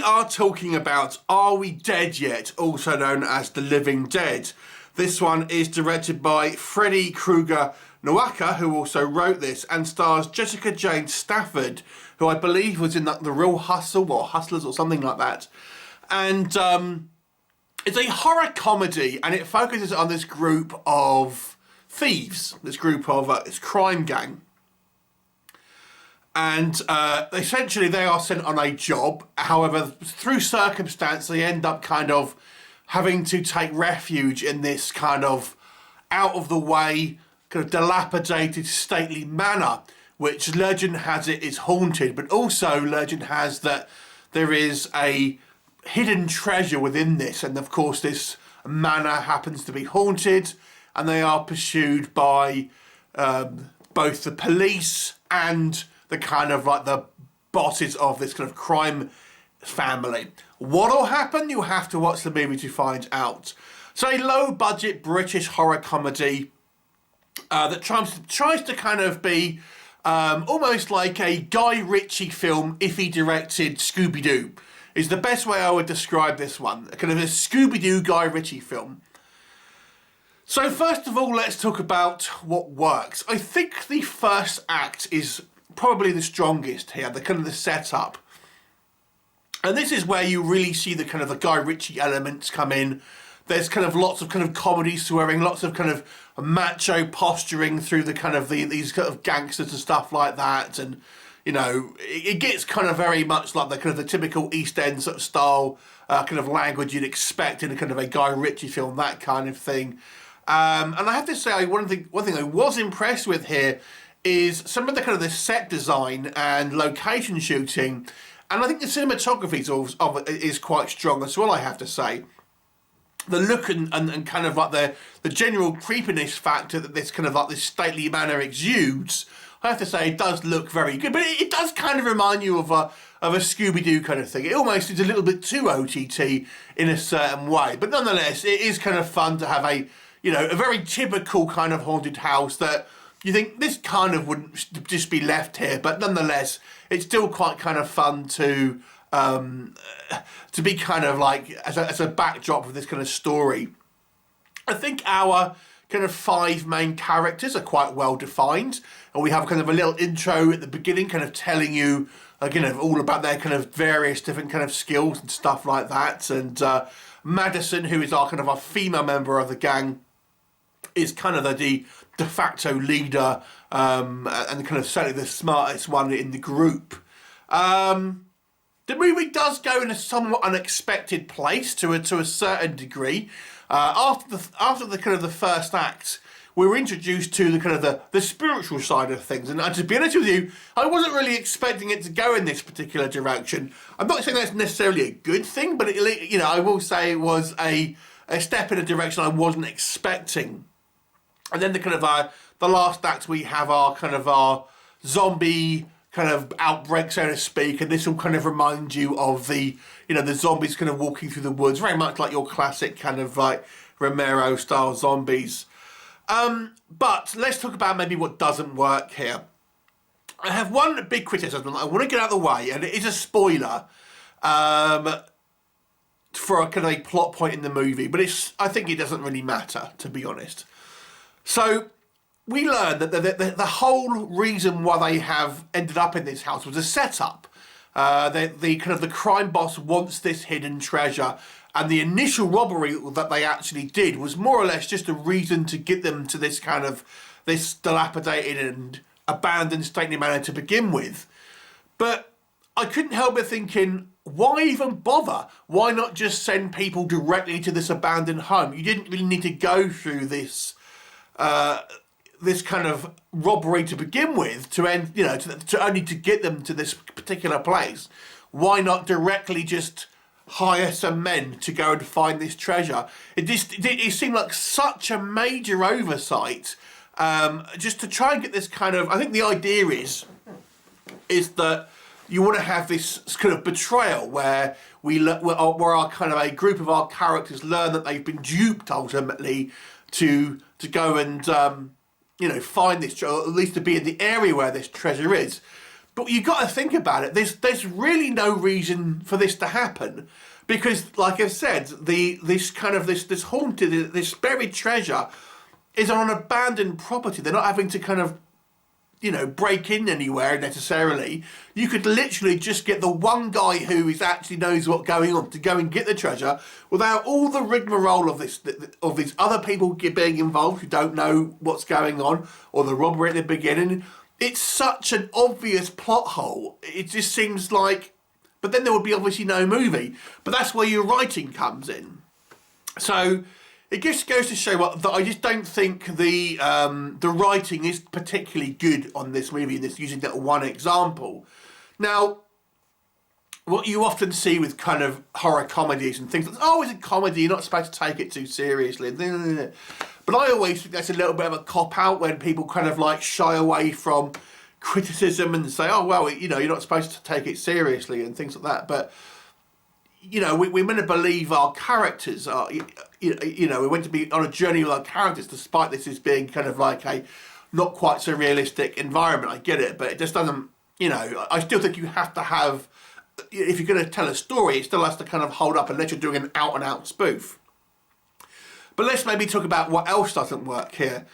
are talking about Are We Dead Yet, also known as The Living Dead. This one is directed by Freddy Krueger Nwaka, who also wrote this, and stars Jessica Jane Stafford, who I believe was in The Real Hustle or Hustlers or something like that. And it's a horror comedy, and it focuses on this group of thieves, this group of this crime gang. And essentially they are sent on a job. However, through circumstance, they end up kind of having to take refuge in this kind of out of the way, kind of dilapidated, stately manor, which legend has it is haunted, but also legend has that there is a hidden treasure within this. And of course, this manor happens to be haunted, and they are pursued by both the police and the kind of like the bosses of this kind of crime family. What'll happen? You'll have to watch the movie to find out. So a low-budget British horror comedy that tries to kind of be almost like a Guy Ritchie film if he directed Scooby-Doo, is the best way I would describe this one. Kind of a Scooby-Doo Guy Ritchie film. So first of all, let's talk about what works. I think the first act is probably the strongest here, the kind of the setup. And this is where you really see the kind of the Guy Ritchie elements come in. There's kind of lots of kind of comedy swearing, lots of kind of macho posturing through the kind of these kind of gangsters and stuff like that. And, you know, it gets kind of very much like the kind of the typical East End sort of style kind of language you'd expect in a kind of a Guy Ritchie film, that kind of thing. And I have to say, one thing I was impressed with here is some of the kind of the set design and location shooting, and I think the cinematography is quite strong as well, I have to say. The look and kind of like the general creepiness factor that this kind of like this stately manor exudes, I have to say it does look very good, but it does kind of remind you of a Scooby-Doo kind of thing. It almost is a little bit too OTT in a certain way, but nonetheless it is kind of fun to have a very typical kind of haunted house that you think this kind of wouldn't just be left here, but nonetheless, it's still quite kind of fun to be kind of like as a backdrop of this kind of story. I think our kind of 5 main characters are quite well defined, and we have kind of a little intro at the beginning, kind of telling you all about their kind of various different kind of skills and stuff like that. And Madison, who is our female member of the gang, is kind of the de facto leader and kind of certainly the smartest one in the group. The movie does go in a somewhat unexpected place to a certain degree. After the kind of the first act, we were introduced to the kind of the spiritual side of things, and to be honest with you, I wasn't really expecting it to go in this particular direction. I'm not saying that's necessarily a good thing, but I will say it was a step in a direction I wasn't expecting. And then the kind of the last act, we have our zombie kind of outbreak, so to speak, and this will kind of remind you of the zombies kind of walking through the woods, very much like your classic kind of like Romero style zombies. But let's talk about maybe what doesn't work here. I have one big criticism I want to get out of the way, and it is a spoiler for a kind of a plot point in the movie, but I think it doesn't really matter, to be honest. So we learned that the whole reason why they have ended up in this house was a setup. The kind of the crime boss wants this hidden treasure, and the initial robbery that they actually did was more or less just a reason to get them to this kind of this dilapidated and abandoned stately manor to begin with. But I couldn't help but thinking, why even bother? Why not just send people directly to this abandoned home? You didn't really need to go through this kind of robbery to begin with to end, to only to get them to this particular place. Why not directly just hire some men to go and find this treasure? It seemed like such a major oversight, just to try and get this kind of. I think the idea is that you want to have this kind of betrayal where where our kind of a group of our characters learn that they've been duped ultimately to go and find this treasure, or at least to be in the area where this treasure is. But you've got to think about it. There's really no reason for this to happen, because, like I said, this haunted, this buried treasure is on an abandoned property. They're not having to kind of, break in anywhere necessarily. You could literally just get the one guy who actually knows what's going on to go and get the treasure without all the rigmarole of these other people being involved who don't know what's going on, or the robbery at the beginning. It's such an obvious plot hole. It just seems like, but then there would be obviously no movie. But that's where your writing comes in. So it just goes to show that I just don't think the writing is particularly good on this movie. This, using that one example. Now, what you often see with kind of horror comedies and things like, oh, it's a comedy, you're not supposed to take it too seriously. But I always think that's a little bit of a cop-out when people kind of like shy away from criticism and say, oh, well, you're not supposed to take it seriously and things like that. But, we're meant to believe our characters are, we're meant to be on a journey with our characters, despite this as being kind of like a not quite so realistic environment. I get it, but it just doesn't, I still think you have to have, if you're going to tell a story, it still has to kind of hold up unless you're doing an out-and-out spoof. But let's maybe talk about what else doesn't work here.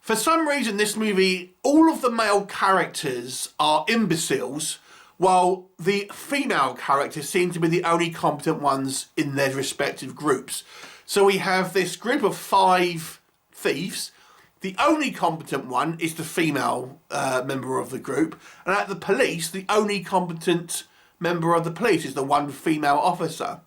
For some reason, this movie, all of the male characters are imbeciles, while the female characters seem to be the only competent ones in their respective groups. So we have this group of 5 thieves. The only competent one is the female member of the group. And at the police, the only competent member of the police is the one female officer.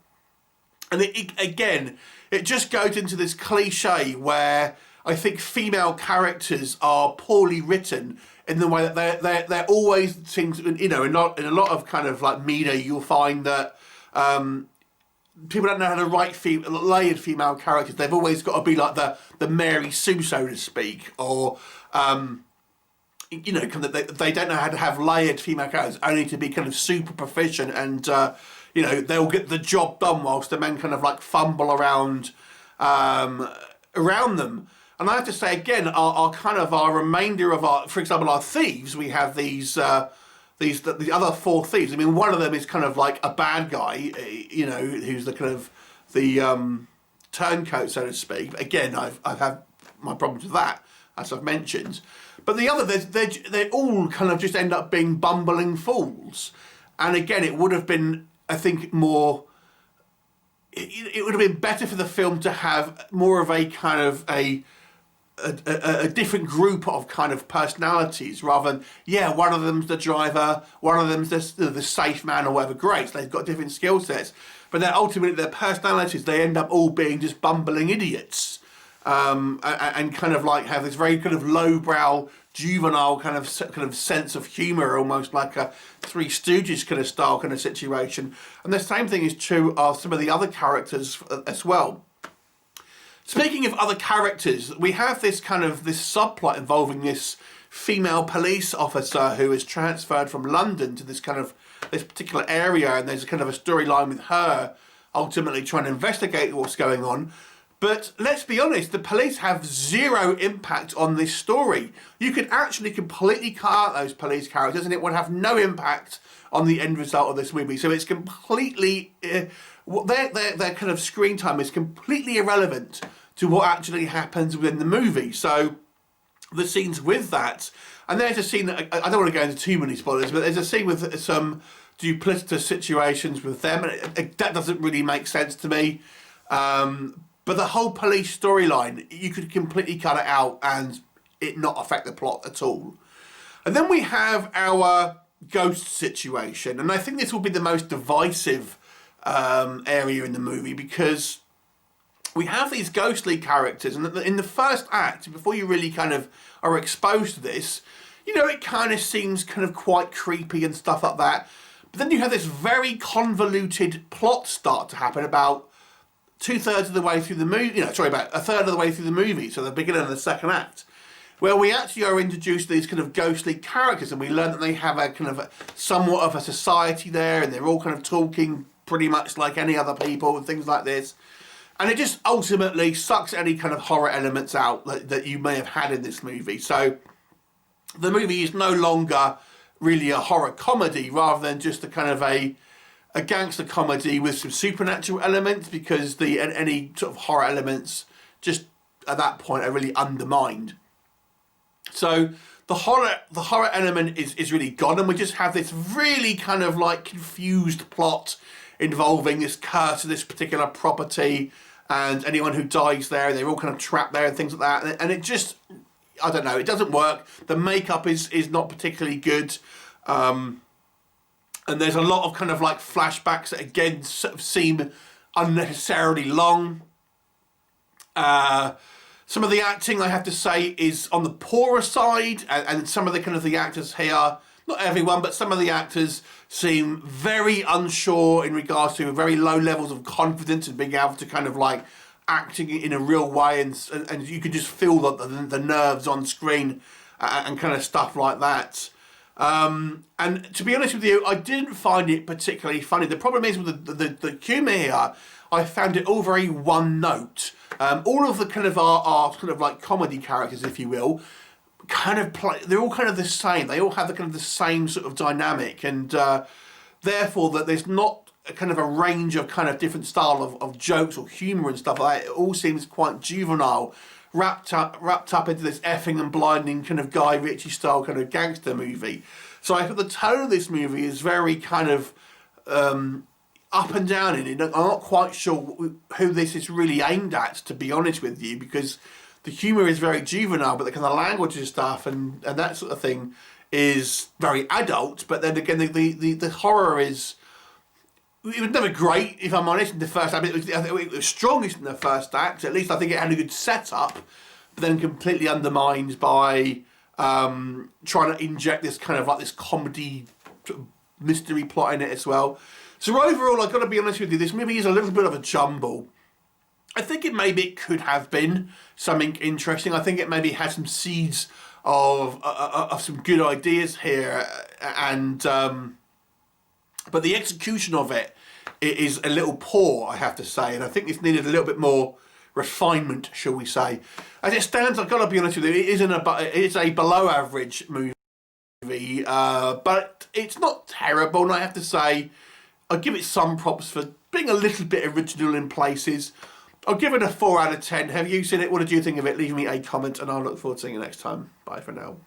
And it just goes into this cliche where I think female characters are poorly written in the way that they're always things, in a lot of kind of like media, you'll find that people don't know how to write layered female characters. They've always got to be like the Mary Sue, so to speak, or they don't know how to have layered female characters, only to be kind of super proficient and they'll get the job done whilst the men kind of like fumble around them. And I have to say again, our remainder of our, for example, our thieves, we have the other 4 thieves. I mean, one of them is kind of like a bad guy, who's the kind of the turncoat, so to speak. But again, I've had my problems with that, as I've mentioned. But the other, they all kind of just end up being bumbling fools. And again, it would have been, I think, more. It would have been better for the film to have more of a kind of a different group of kind of personalities, rather than, one of them's the driver, one of them's the safe man or whatever. Great, so they've got different skill sets, but then ultimately their personalities, they end up all being just bumbling idiots, and kind of like have this very kind of lowbrow, juvenile kind of sense of humour, almost like a Three Stooges kind of style kind of situation. And the same thing is true of some of the other characters as well. Speaking of other characters, we have this subplot involving this female police officer who is transferred from London to this particular area, and there's a kind of a storyline with her ultimately trying to investigate what's going on. But let's be honest, the police have zero impact on this story. You could actually completely cut out those police characters and it would have no impact on the end result of this movie. So it's completely, their kind of screen time is completely irrelevant to what actually happens within the movie. So the scenes with that, and there's a scene that, I don't want to go into too many spoilers, but there's a scene with some duplicitous situations with them, and that doesn't really make sense to me. But the whole police storyline, you could completely cut it out and it not affect the plot at all. And then we have our ghost situation, and I think this will be the most divisive area in the movie, because we have these ghostly characters, and in the first act, before you really kind of are exposed to this, it kind of seems kind of quite creepy and stuff like that. But then you have this very convoluted plot start to happen about 2/3 of the way through the movie, about 1/3 of the way through the movie, so the beginning of the second act, where we actually are introduced to these kind of ghostly characters, and we learn that they have a kind of somewhat of a society there, and they're all kind of talking pretty much like any other people and things like this. And it just ultimately sucks any kind of horror elements out that you may have had in this movie. So the movie is no longer really a horror comedy rather than just a kind of a gangster comedy with some supernatural elements, because any sort of horror elements just at that point are really undermined. So the horror element is really gone, and we just have this really kind of like confused plot involving this curse of this particular property, and anyone who dies there, they're all kind of trapped there and things like that. And it just, I don't know, it doesn't work. The makeup is not particularly good. And there's a lot of kind of like flashbacks that again sort of seem unnecessarily long. Some of the acting, I have to say, is on the poorer side, and some of the kind of the actors here, not everyone, but some of the actors seem very unsure in regards to very low levels of confidence and being able to kind of like acting in a real way, and you can just feel the nerves on screen and kind of stuff like that. And to be honest with you, I didn't find it particularly funny. The problem is with the humour here, I found it all very one note. All of the kind of our kind of like comedy characters, if you will, kind of play. They're all kind of the same. They all have the kind of the same sort of dynamic, and therefore that there's not a kind of a range of kind of different style of jokes or humour and stuff like that. It all seems quite juvenile, wrapped up into this effing and blinding kind of Guy Ritchie style kind of gangster movie. So I thought the tone of this movie is very kind of up and down in it. I'm not quite sure who this is really aimed at, to be honest with you, because the humour is very juvenile, but the kind of language and stuff and that sort of thing is very adult. But then again, the horror is... It was never great, if I'm honest, in the first act. It was strongest in the first act. At least I think it had a good setup, but then completely undermined by trying to inject this kind of like this comedy mystery plot in it as well. So overall, I've got to be honest with you, this movie is a little bit of a jumble. I think it could have been something interesting. I think it maybe had some seeds of some good ideas here, and but the execution of it is a little poor, I have to say, and I think it's needed a little bit more refinement, shall we say. As it stands, I've got to be honest with you, it is a below average movie, but it's not terrible, and I have to say, I'll give it some props for being a little bit original in places. I'll give it a 4 out of 10. Have you seen it? What did you think of it? Leave me a comment, and I'll look forward to seeing you next time. Bye for now.